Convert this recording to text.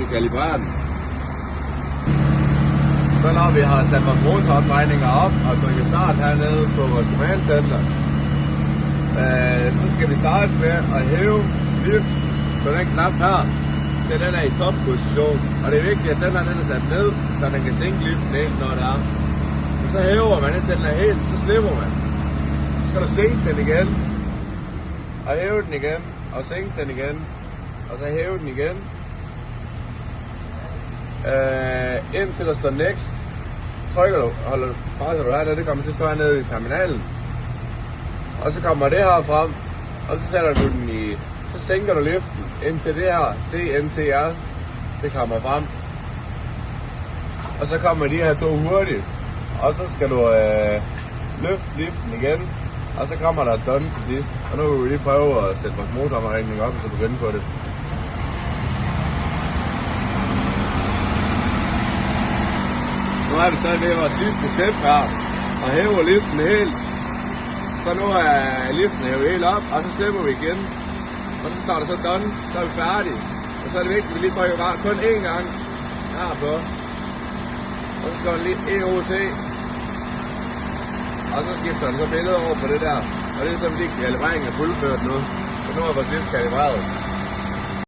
vi kalibrerer den. Så når vi har sat vores motorafdrejninger op og trykket start hernede på vores command-center, så skal vi starte med at hæve lift på den knap her, til den er i topposition. Og det er vigtigt, at den her den er sat ned, så den kan sænke liften ind, når det er. Og så hæver man, indtil den er helt, så slipper man. Så skal du sænke den igen, og hæve den igen, og sænke den igen, og så hæve den igen. Indtil der står next, trykker du, presser du hernede, det kommer til at stå hernede i terminalen. Og så kommer det her frem, og så sætter du den i, så sænker du liften indtil det her CNTR, det kommer frem. Og så kommer de her to hurtigt, og så skal du løfte liften igen, og så kommer der done til sidst. Og nu vil vi lige prøve at sætte vores motorafregning op, så begynde på det. Nu er vi så ved vores sidste step her, og hæver liften helt. Så nu er liften hævet helt op, og så slipper vi igen. Og så står der så done, så er vi færdige. Og så er det vigtigt, at vi lige trykker bare kun én gang herpå. Og så står der lige EOC. Og så skifter den så billedet over på det der. Og det er så fordi kalibreringen er fuldført nu. Så nu er vores lift kalibreret.